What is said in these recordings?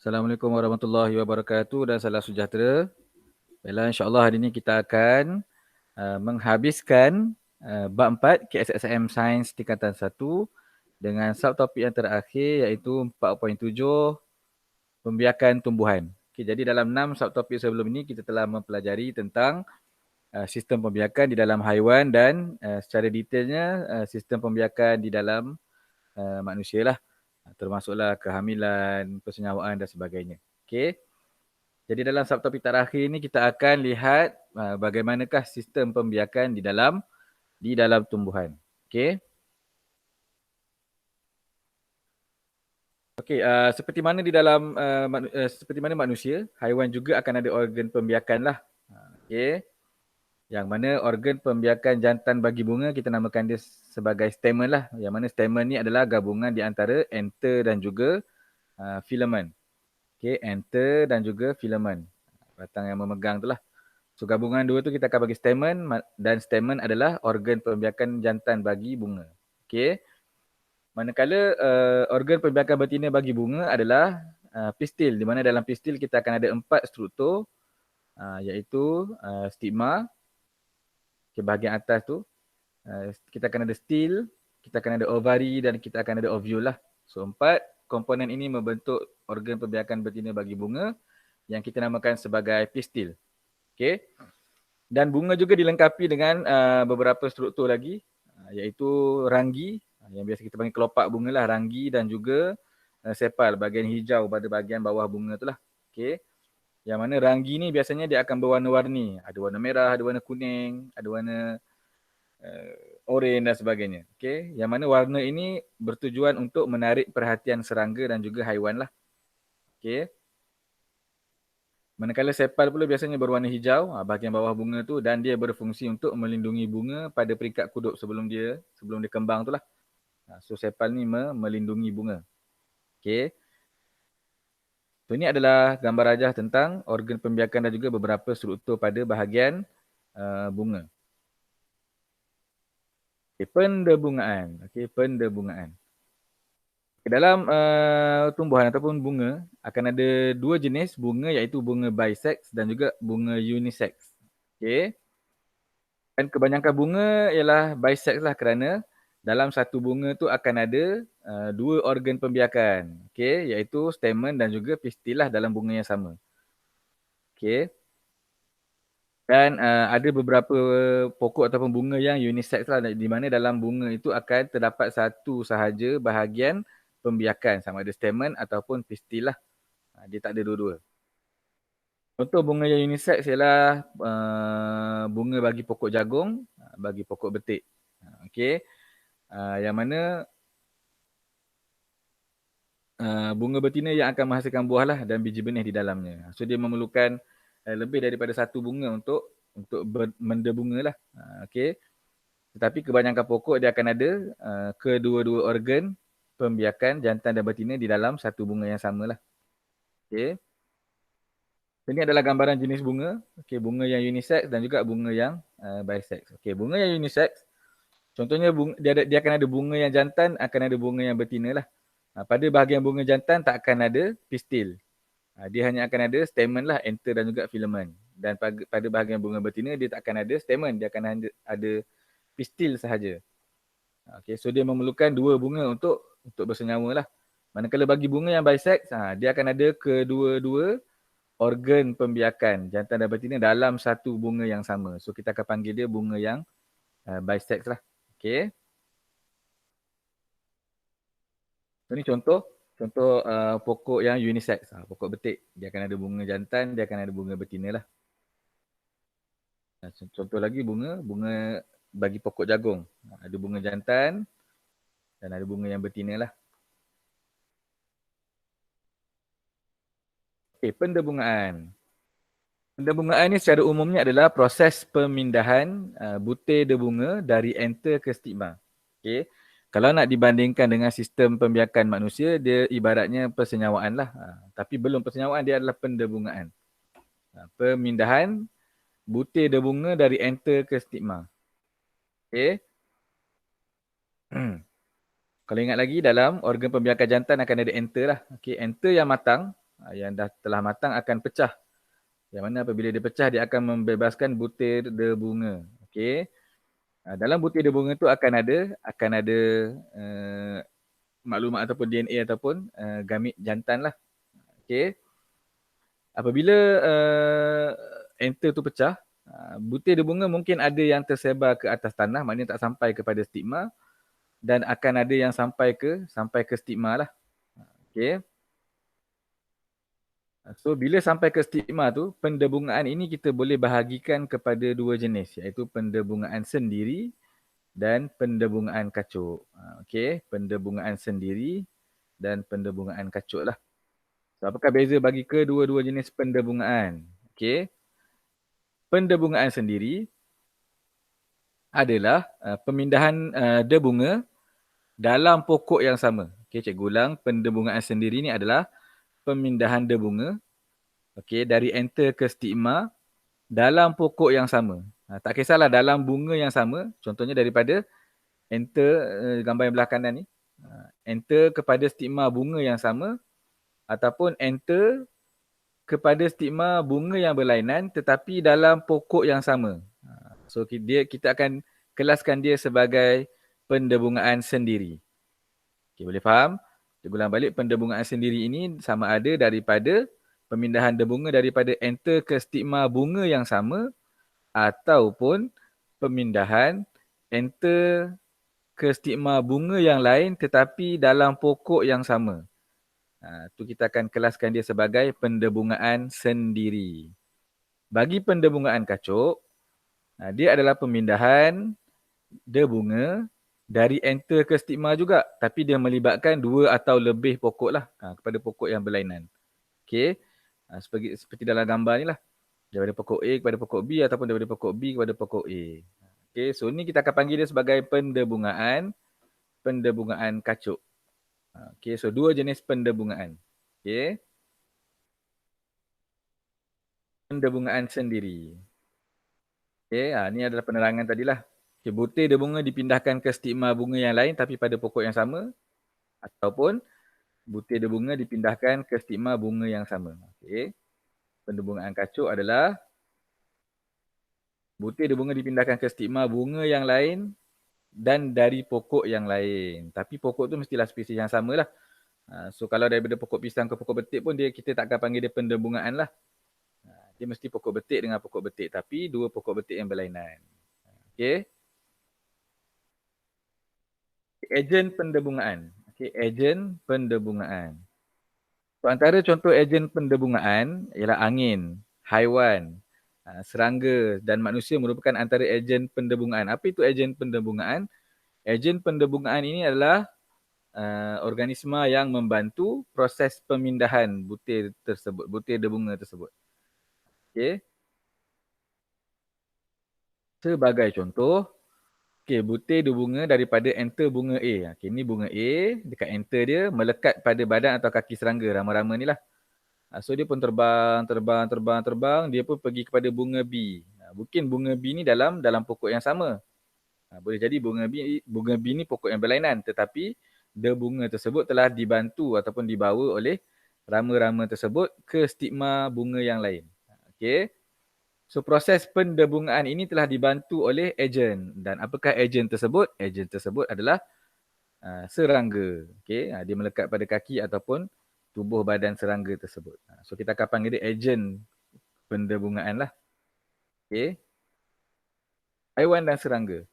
Assalamualaikum warahmatullahi wabarakatuh dan salam sejahtera. Baiklah, insyaAllah hari ini kita akan menghabiskan bab 4 KSSM Sains Tingkatan 1 dengan subtopik yang terakhir iaitu 4.7 Pembiakan tumbuhan. Okay, jadi dalam 6 subtopik sebelum ini kita telah mempelajari tentang sistem pembiakan di dalam haiwan dan secara detailnya sistem pembiakan di dalam manusia lah. Termasuklah kehamilan, persenyawaan dan sebagainya. Okey. Jadi dalam subtopik terakhir ini kita akan lihat bagaimanakah sistem pembiakan di dalam tumbuhan. Okey. Okey, seperti mana di dalam seperti mana manusia, haiwan juga akan ada organ pembiakan lah. Okey. Yang mana organ pembiakan jantan bagi bunga kita namakan dia sebagai stamen lah. Yang mana stamen ni adalah gabungan di antara anther dan juga filamen. Okey, anther dan juga filamen. Batang yang memegang tu lah. So gabungan dua tu kita akan bagi stamen dan stamen adalah organ pembiakan jantan bagi bunga. Okey. Manakala organ pembiakan betina bagi bunga adalah pistil, di mana dalam pistil kita akan ada 4 struktur iaitu stigma, okay, bahagian atas tu. Kita akan ada stil, kita akan ada ovari dan kita akan ada ovule lah. So 4 komponen ini membentuk organ pembiakan betina bagi bunga yang kita namakan sebagai pistil. Okey. Dan bunga juga dilengkapi dengan beberapa struktur lagi iaitu ranggi yang biasa kita panggil kelopak bunga lah, ranggi dan juga sepal, bahagian hijau pada bahagian bawah bunga tu lah. Okey. Yang mana ranggi ni biasanya dia akan berwarna-warni. Ada warna merah, ada warna kuning, ada warna oranye dan sebagainya. Okey. Yang mana warna ini bertujuan untuk menarik perhatian serangga dan juga haiwan lah. Okey. Manakala sepal pula biasanya berwarna hijau, bahagian bawah bunga tu, dan dia berfungsi untuk melindungi bunga pada peringkat kuduk sebelum dia kembang tu lah. So sepal ni melindungi bunga. Okey. So ini adalah gambar rajah tentang organ pembiakan dan juga beberapa struktur pada bahagian bunga. Okay, pendebungaan. Okey, pendebungaan. Dalam tumbuhan ataupun bunga akan ada dua jenis bunga iaitu bunga bisex dan juga bunga unisex. Okey. Dan kebanyakan bunga ialah bisex lah kerana dalam satu bunga tu akan ada dua organ pembiakan. Okey, iaitu stamen dan juga pistil lah dalam bunga yang sama. Okey. Dan ada beberapa pokok ataupun bunga yang unisex lah, di mana dalam bunga itu akan terdapat satu sahaja bahagian pembiakan sama ada stamen ataupun pistil lah. Dia tak ada dua-dua. Contoh bunga yang unisex ialah bunga bagi pokok jagung, bagi pokok betik. Okey. Yang mana bunga betina yang akan menghasilkan buah lah dan biji benih di dalamnya. So dia memerlukan lebih daripada satu bunga untuk mendebunga lah. Okey. Tetapi kebanyakan pokok dia akan ada kedua-dua organ pembiakan jantan dan betina di dalam satu bunga yang sama lah. Okey. Ini adalah gambaran jenis bunga. Okey, bunga yang unisex dan juga bunga yang bisex. Okey, bunga yang unisex, contohnya dia akan ada bunga yang jantan, akan ada bunga yang betina lah. Pada bahagian bunga jantan tak akan ada pistil. Dia hanya akan ada stamen lah, anther dan juga filamen. Dan pada bahagian bunga betina dia tak akan ada stamen, dia akan ada pistil sahaja. Okey, so dia memerlukan dua bunga untuk bersenyawa lah. Manakala bagi bunga yang bisex, dia akan ada kedua-dua organ pembiakan jantan dan betina dalam satu bunga yang sama. So kita akan panggil dia bunga yang bisex lah. Okey. So ni contoh pokok yang unisex, pokok betik. Dia akan ada bunga jantan, dia akan ada bunga betina lah. Contoh lagi bunga bagi pokok jagung. Ada bunga jantan dan ada bunga yang betina lah. Okey, pendebungaan. Pendebungaan ni secara umumnya adalah proses pemindahan butir debunga dari anther ke stigma. Okey. Kalau nak dibandingkan dengan sistem pembiakan manusia, dia ibaratnya persenyawaan lah. Tapi belum persenyawaan, dia adalah pendebungaan. Pemindahan butir debunga dari anther ke stigma. Okey. Kalau ingat lagi, dalam organ pembiakan jantan akan ada anther lah. Okey, anther yang matang yang dah telah matang akan pecah. Yang mana apabila dia pecah, dia akan membebaskan butir debunga. Okey. Dalam butir debunga tu akan ada maklumat ataupun DNA ataupun gamit jantan lah. Okey. Apabila enter tu pecah, butir debunga mungkin ada yang tersebar ke atas tanah, maknanya tak sampai kepada stigma, dan akan ada yang sampai ke stigma lah. Okey. So bila sampai ke stigma tu, pendebungaan ini kita boleh bahagikan kepada dua jenis, iaitu pendebungaan sendiri dan pendebungaan kacuk. Okey, pendebungaan sendiri dan pendebungaan kacuk lah. So, apakah beza bagi kedua-dua jenis pendebungaan? Okey, pendebungaan sendiri adalah pemindahan debunga dalam pokok yang sama. Okey, cikgu ulang, pendebungaan sendiri ni adalah pemindahan debunga, okey, dari enter ke stigma dalam pokok yang sama. Tak kisahlah dalam bunga yang sama, contohnya daripada enter gambar yang belah kanan ni, enter kepada stigma bunga yang sama ataupun enter kepada stigma bunga yang berlainan tetapi dalam pokok yang sama. So kita akan kelaskan dia sebagai pendebungaan sendiri. Okay, boleh faham? Kita ulang balik, pendebungaan sendiri ini sama ada daripada pemindahan debunga daripada enter ke stigma bunga yang sama ataupun pemindahan enter ke stigma bunga yang lain tetapi dalam pokok yang sama. Tu kita akan kelaskan dia sebagai pendebungaan sendiri. Bagi pendebungaan kacuk, dia adalah pemindahan debunga dari enter ke stigma juga, tapi dia melibatkan dua atau lebih pokok lah, kepada pokok yang berlainan. Okey, seperti dalam gambar ni lah, daripada pokok A kepada pokok B ataupun daripada pokok B kepada pokok A. Okey, so ni kita akan panggil dia sebagai pendebungaan kacuk. Okey, so dua jenis pendebungaan. Okey, pendebungaan sendiri. Okey, ni adalah penerangan tadilah. Okey, butir debunga dipindahkan ke stigma bunga yang lain tapi pada pokok yang sama, ataupun butir debunga dipindahkan ke stigma bunga yang sama. Okey, pendebungaan kacuk adalah butir debunga dipindahkan ke stigma bunga yang lain dan dari pokok yang lain. Tapi pokok tu mestilah spesies yang sama lah. So kalau daripada pokok pisang ke pokok betik pun kita tak akan panggil dia pendebungaan lah. Dia mesti pokok betik dengan pokok betik, tapi dua pokok betik yang berlainan. Okey. Ejen pendebungaan. Okey, ejen pendebungaan. So, antara contoh ejen pendebungaan ialah angin, haiwan, serangga dan manusia merupakan antara ejen pendebungaan. Apa itu ejen pendebungaan? Ejen pendebungaan ini adalah organisma yang membantu proses pemindahan butir tersebut, butir debunga tersebut. Okey. Sebagai contoh, okey, butir debunga daripada enter bunga A. Okey, ni bunga A, dekat enter dia melekat pada badan atau kaki serangga, rama-rama ni lah. So dia pun terbang, dia pun pergi kepada bunga B. Mungkin bunga B ni dalam pokok yang sama. Boleh jadi bunga B ni pokok yang berlainan, tetapi debunga tersebut telah dibantu ataupun dibawa oleh rama-rama tersebut ke stigma bunga yang lain. Okey. So proses pendebungaan ini telah dibantu oleh ejen. Dan apakah ejen tersebut? Ejen tersebut adalah serangga. Okey, dia melekat pada kaki ataupun tubuh badan serangga tersebut. So kita akan panggil dia ejen pendebungaan lah. Okey. Haiwan dan serangga.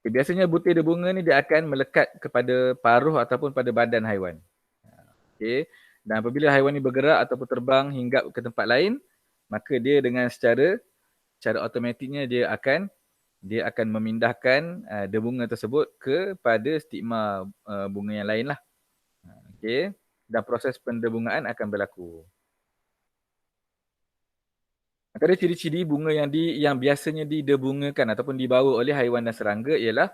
Okay, biasanya butir debunga ni dia akan melekat kepada paruh ataupun pada badan haiwan. Okey. Dan apabila haiwan ni bergerak ataupun terbang hingga ke tempat lain, maka dia dengan secara automatiknya dia akan memindahkan debunga tersebut kepada stigma bunga yang lain lah. Okey. Dan proses pendebungaan akan berlaku. Antara ciri-ciri bunga yang biasanya didebungakan ataupun dibawa oleh haiwan dan serangga ialah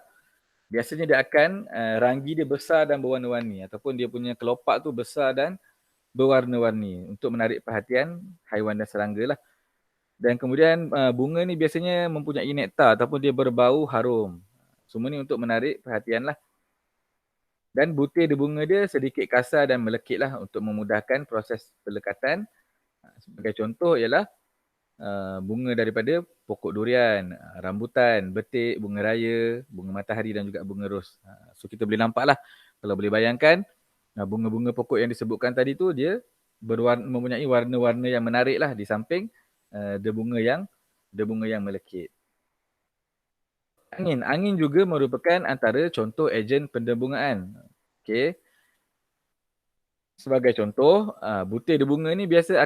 biasanya dia akan ranggi dia besar dan berwarna-warni ataupun dia punya kelopak tu besar dan berwarna-warni untuk menarik perhatian haiwan dan serangga lah. Dan kemudian bunga ni biasanya mempunyai nektar ataupun dia berbau harum. Semua ni untuk menarik perhatian lah. Dan butir bunga dia sedikit kasar dan melekit lah untuk memudahkan proses pelekatan. Sebagai contoh ialah bunga daripada pokok durian, rambutan, betik, bunga raya, bunga matahari dan juga bunga ros. So kita boleh nampak lah, kalau boleh bayangkan, bunga-bunga pokok yang disebutkan tadi tu dia mempunyai warna-warna yang menarik lah di samping bunga yang melekit. Angin juga merupakan antara contoh ejen pendebungaan. Okey. Sebagai contoh, butir bunga ni biasa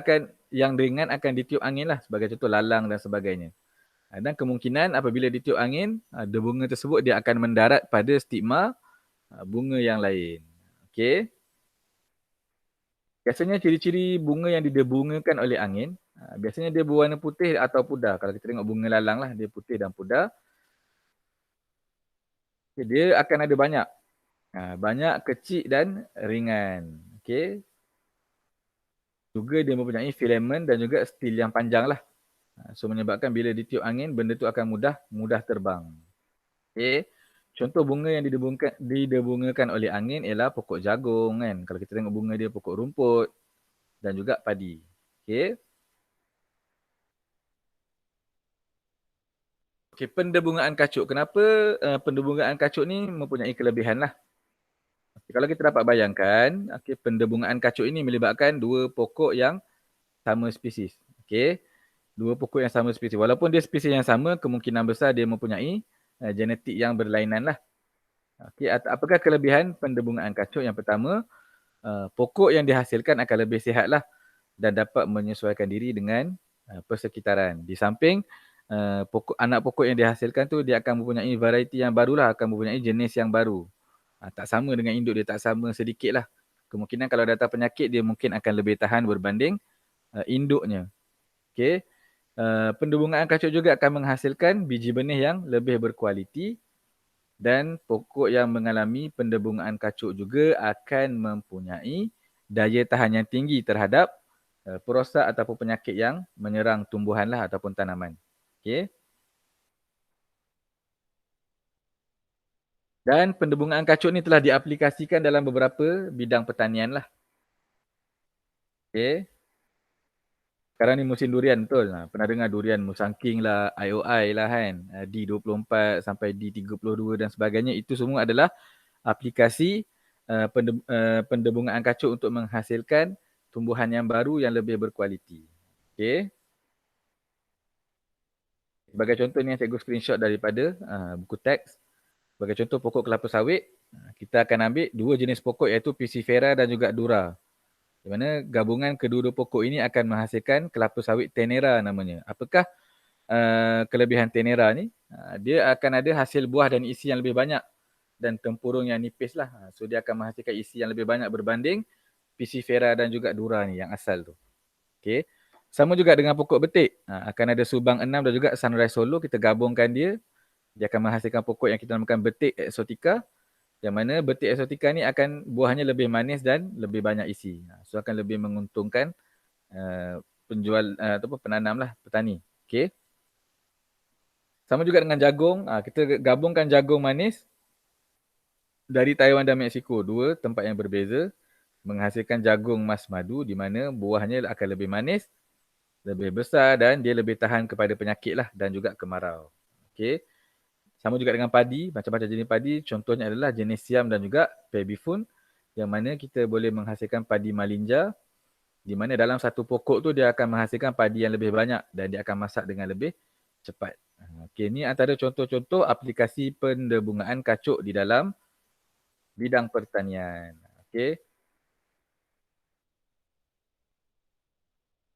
yang ringan akan ditiup angin lah. Sebagai contoh lalang dan sebagainya. Dan kemungkinan apabila ditiup angin, bunga tersebut dia akan mendarat pada stigma bunga yang lain. Okey. Biasanya ciri-ciri bunga yang didebungakan oleh angin, biasanya dia berwarna putih atau pudar. Kalau kita tengok bunga lalang lah, dia putih dan pudar. Dia akan ada banyak. Banyak, kecil dan ringan. Okey. Juga dia mempunyai filamen dan juga stil yang panjang lah. So menyebabkan bila ditiup angin, benda tu akan mudah terbang. Okay. Contoh bunga yang didebungakan oleh angin ialah pokok jagung kan. Kalau kita tengok bunga dia pokok rumput dan juga padi. Okay. Okay, pendebungaan kacuk. Kenapa pendebungaan kacuk ni mempunyai kelebihan lah. Okay, kalau kita dapat bayangkan, pendebungaan kacuk ini melibatkan dua pokok yang sama spesies. Okay. Dua pokok yang sama spesies. Walaupun dia spesies yang sama, kemungkinan besar dia mempunyai genetik yang berlainan lah. Okay, apakah kelebihan pendebungaan kacuk? Yang pertama, pokok yang dihasilkan akan lebih sihat lah dan dapat menyesuaikan diri dengan persekitaran. Di samping, anak pokok yang dihasilkan tu dia akan mempunyai variety yang barulah, akan mempunyai jenis yang baru. Tak sama dengan induk dia, tak sama sedikit lah. Kemungkinan kalau datang penyakit, dia mungkin akan lebih tahan berbanding induknya. Okay. Pendebungaan kacuk juga akan menghasilkan biji benih yang lebih berkualiti dan pokok yang mengalami pendebungaan kacuk juga akan mempunyai daya tahan yang tinggi terhadap perosak ataupun penyakit yang menyerang tumbuhan lah ataupun tanaman. Okay. Dan pendebungaan kacuk ni telah diaplikasikan dalam beberapa bidang pertanian lah. Okay. Sekarang ni musim durian betul. Pernah dengar durian Musangking lah, IOI lah kan. D24 sampai D32 dan sebagainya. Itu semua adalah aplikasi pendebungaan kacuk untuk menghasilkan tumbuhan yang baru yang lebih berkualiti. Okay. Sebagai contoh ni cikgu screenshot daripada buku teks. Sebagai contoh pokok kelapa sawit, kita akan ambil dua jenis pokok iaitu Pisifera dan juga Dura. Di mana gabungan kedua-dua pokok ini akan menghasilkan kelapa sawit Tenera namanya. Apakah kelebihan Tenera ni? Dia akan ada hasil buah dan isi yang lebih banyak dan tempurung yang nipis lah. So dia akan menghasilkan isi yang lebih banyak berbanding Pisifera dan juga Dura ni yang asal tu. Okay. Sama juga dengan pokok betik. Akan ada Subang 6 dan juga Sunrise Solo. Kita gabungkan dia. Dia akan menghasilkan pokok yang kita namakan betik exotica. Yang mana betik exotica ni akan buahnya lebih manis dan lebih banyak isi. So akan lebih menguntungkan penanam lah, petani. Okay. Sama juga dengan jagung. Kita gabungkan jagung manis dari Taiwan dan Mexico. Dua tempat yang berbeza. Menghasilkan jagung mas madu di mana buahnya akan lebih manis, lebih besar dan dia lebih tahan kepada penyakit lah dan juga kemarau. Okay. Sama juga dengan padi, macam-macam jenis padi. Contohnya adalah jenis siam dan juga pebifun yang mana kita boleh menghasilkan padi malinja di mana dalam satu pokok tu dia akan menghasilkan padi yang lebih banyak dan dia akan masak dengan lebih cepat. Okay, ini antara contoh-contoh aplikasi pendebungaan kacuk di dalam bidang pertanian. Okay.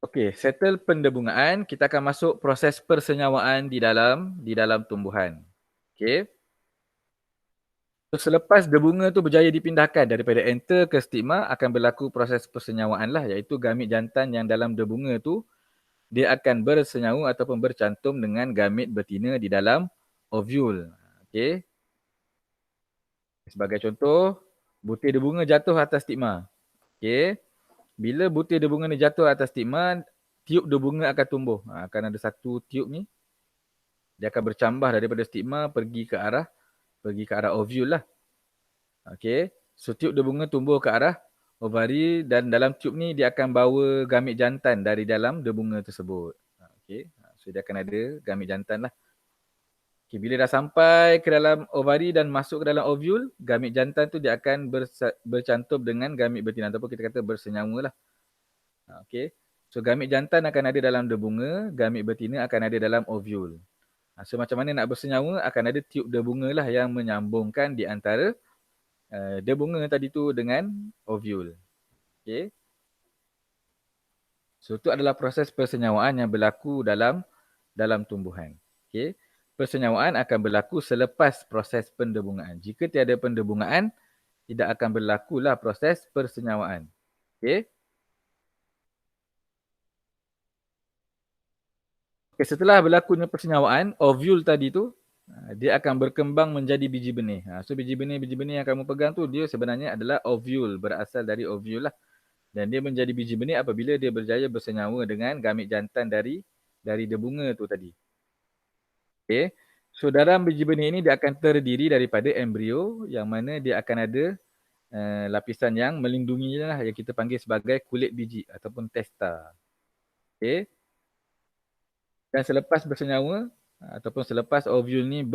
Okey, settle pendebungaan, kita akan masuk proses persenyawaan di dalam tumbuhan. Okey. So, selepas debunga tu berjaya dipindahkan daripada enter ke stigma, akan berlaku proses persenyawaan lah, iaitu gamit jantan yang dalam debunga tu dia akan bersenyawa ataupun bercantum dengan gamit betina di dalam ovule. Okey. Sebagai contoh, butir debunga jatuh atas stigma. Okey. Bila butir debunga ni jatuh atas stigma, tiup debunga akan tumbuh. Akan ada satu tiup ni. Dia akan bercambah daripada stigma pergi ke arah ovule lah. Okey. So tube debunga tumbuh ke arah ovari dan dalam tube ni dia akan bawa gamit jantan dari dalam debunga tersebut. Okay. So dia akan ada gamit jantan lah. Okay, bila dah sampai ke dalam ovari dan masuk ke dalam ovule, gamit jantan tu dia akan bercantum dengan gamit betina ataupun kita kata bersenyawa lah. Okay. So gamit jantan akan ada dalam debunga, gamit betina akan ada dalam ovule. So macam mana nak bersenyawa, akan ada tiub debunga lah yang menyambungkan di antara debunga tadi tu dengan ovule. Okay. So itu adalah proses persenyawaan yang berlaku dalam tumbuhan. Okay. Persenyawaan akan berlaku selepas proses pendebungaan. Jika tiada pendebungaan, tidak akan berlakulah proses persenyawaan. Okay. Okay, setelah berlakunya persenyawaan, ovule tadi tu, dia akan berkembang menjadi biji benih. So biji benih yang kamu pegang tu, dia sebenarnya adalah ovule, berasal dari ovule lah. Dan dia menjadi biji benih apabila dia berjaya bersenyawa dengan gamit jantan dari debunga tu tadi. Okay. So dalam biji benih ini dia akan terdiri daripada embrio yang mana dia akan ada lapisan yang melindunginya lah, yang kita panggil sebagai kulit biji ataupun testa. Okay. Dan selepas bersenyawa ataupun selepas ovule ni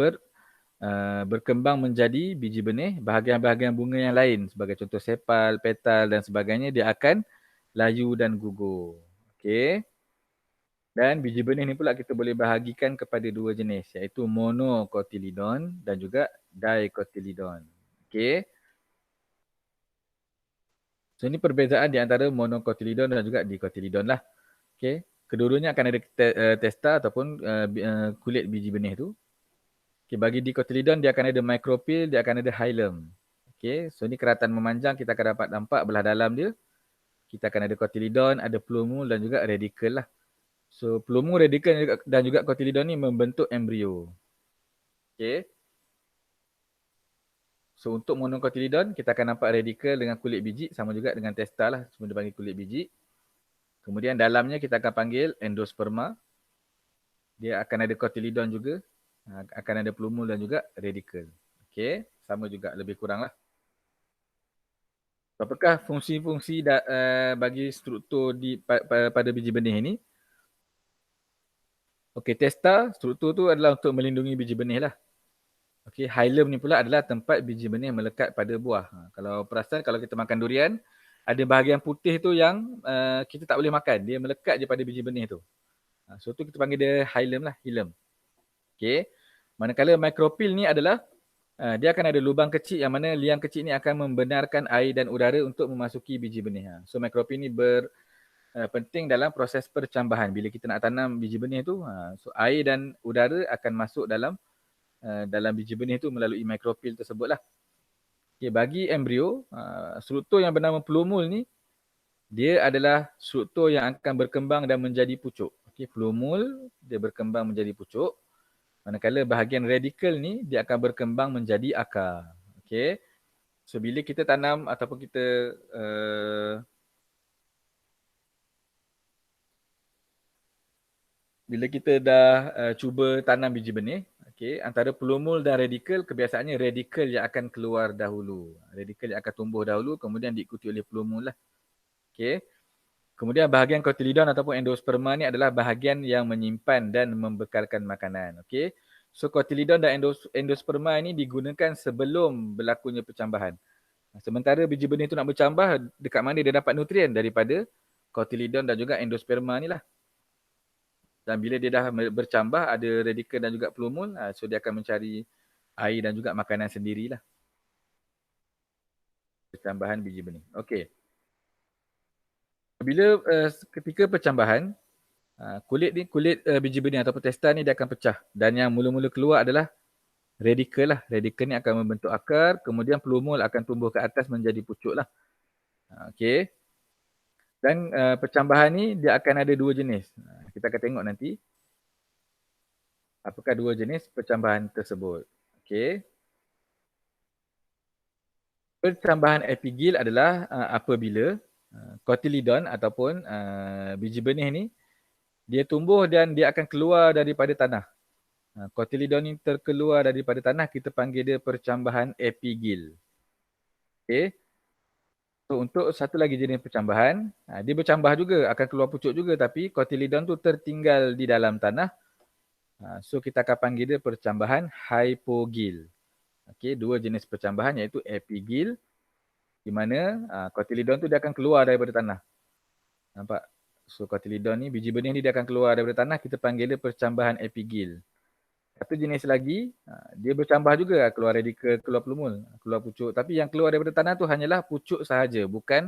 berkembang menjadi biji benih, bahagian-bahagian bunga yang lain sebagai contoh sepal, petal dan sebagainya dia akan layu dan gugur. Okey. Dan biji benih ni pula kita boleh bahagikan kepada dua jenis iaitu monocotyledon dan juga dicotyledon. Okey. So ini perbezaan di antara monocotyledon dan juga dicotyledon lah. Okey. Kedua-duanya akan ada testa ataupun kulit biji benih tu. Okay, bagi dicotyledon dia akan ada micropyle, dia akan ada hilum. Okay, so ni keratan memanjang kita akan dapat nampak belah dalam dia. Kita akan ada cotyledon, ada plumule dan juga radicle lah. So plumule, radicle dan juga cotyledon ni membentuk embrio. Okay. So untuk monocotyledon kita akan nampak radicle dengan kulit biji sama juga dengan testa lah, semua dia panggil kulit biji. Kemudian dalamnya kita akan panggil endosperma. Dia akan ada cotyledon juga. Akan ada plumule dan juga radicle. Okey, sama juga lebih kurang lah. Apakah fungsi-fungsi bagi struktur pada biji benih ini? Okey, testa, struktur tu adalah untuk melindungi biji benih lah. Okey, hilum ni pula adalah tempat biji benih melekat pada buah. Kalau perasan, kalau kita makan durian, ada bahagian putih tu yang kita tak boleh makan. Dia melekat je pada biji benih tu. So tu kita panggil dia hilum lah, hilum. Okey. Manakala micropyle ni adalah dia akan ada lubang kecil yang mana liang kecil ni akan membenarkan air dan udara untuk memasuki biji benih. So micropyle ni penting dalam proses percambahan. Bila kita nak tanam biji benih tu, so air dan udara akan masuk dalam biji benih tu melalui micropyle tersebut lah. Okay, bagi embrio, struktur yang bernama plumule ni, dia adalah struktur yang akan berkembang dan menjadi pucuk. Okay, plumule dia berkembang menjadi pucuk. Manakala bahagian radicle ni dia akan berkembang menjadi akar. Okey. So bila kita tanam ataupun kita bila kita dah cuba tanam biji benih, okey, antara plumule dan radicle, kebiasaannya radicle yang akan keluar dahulu. Radicle yang akan tumbuh dahulu kemudian diikuti oleh plumule lah. Okey. Kemudian bahagian cotyledon ataupun endosperma ni adalah bahagian yang menyimpan dan membekalkan makanan. Okey. So cotyledon dan endosperma ini digunakan sebelum berlakunya percambahan. Sementara biji benih tu nak bercambah, dekat mana dia dapat nutrien? Daripada cotyledon dan juga endosperma ni lah. Dan bila dia dah bercambah, ada radicle dan juga plumule, so dia akan mencari air dan juga makanan sendirilah. Percambahan biji benih. Okey. Bila ketika percambahan, kulit biji benih ataupun testa ni dia akan pecah. Dan yang mula-mula keluar adalah radicle lah. Radicle ni akan membentuk akar, kemudian plumule akan tumbuh ke atas menjadi pucuk lah. Okey. Dan percambahan ni dia akan ada dua jenis. Kita akan tengok nanti apakah dua jenis percambahan tersebut. Okey. Percambahan epigil adalah apabila cotyledon ataupun biji benih ni dia tumbuh dan dia akan keluar daripada tanah. Cotyledon ni terkeluar daripada tanah, kita panggil dia percambahan epigil. Okey. So, untuk satu lagi jenis percambahan, dia bercambah juga, akan keluar pucuk juga tapi cotyledon tu tertinggal di dalam tanah. So, kita akan panggil dia percambahan hypogil. Okey, dua jenis percambahan iaitu epigil, di mana cotyledon tu dia akan keluar daripada tanah. Nampak? So, cotyledon ni, biji benih ni dia akan keluar daripada tanah, kita panggil dia percambahan epigil. Satu jenis lagi, dia bercambah juga, keluar radikel, keluar plumul, keluar pucuk. Tapi yang keluar daripada tanah tu hanyalah pucuk sahaja, bukan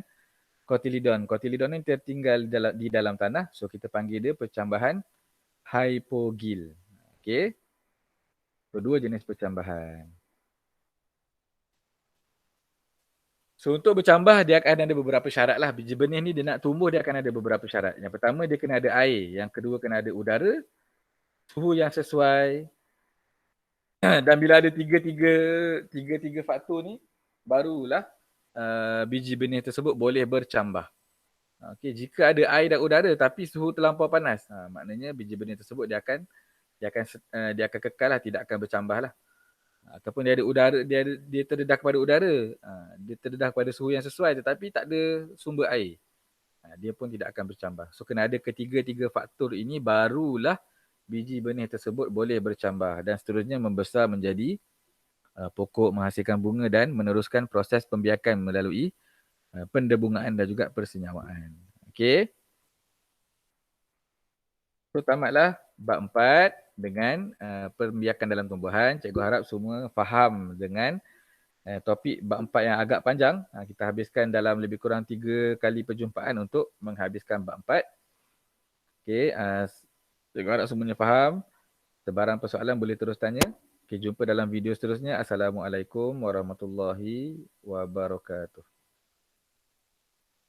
cotyledon. Cotyledon ni tertinggal di dalam tanah, so kita panggil dia percambahan hypogil. Okey. So, dua jenis percambahan. So, untuk bercambah, dia akan ada beberapa syarat lah. Biji benih ni dia nak tumbuh, dia akan ada beberapa syarat. Yang pertama, dia kena ada air. Yang kedua, kena ada udara, suhu yang sesuai. Dan bila ada tiga faktor ni, barulah biji benih tersebut boleh bercambah. Okey, jika ada air dan udara tapi suhu terlampau panas, maknanya biji benih tersebut dia akan kekal lah, tidak akan bercambah lah. Ataupun dia ada udara, dia terdedah kepada udara, dia terdedah kepada suhu yang sesuai tetapi tak ada sumber air, dia pun tidak akan bercambah. So, kena ada ketiga-tiga faktor ini barulah biji benih tersebut boleh bercambah dan seterusnya membesar menjadi pokok, menghasilkan bunga dan meneruskan proses pembiakan melalui pendebungaan dan juga persenyawaan. Okey. So, tamatlah bab 4 dengan pembiakan dalam tumbuhan. Cikgu harap semua faham dengan topik bab 4 yang agak panjang. Kita habiskan dalam lebih kurang 3 kali perjumpaan untuk menghabiskan bab 4. Okey, cikgu harap semuanya faham. Sebarang persoalan boleh terus tanya. Okay, jumpa dalam video seterusnya. Assalamualaikum warahmatullahi wabarakatuh.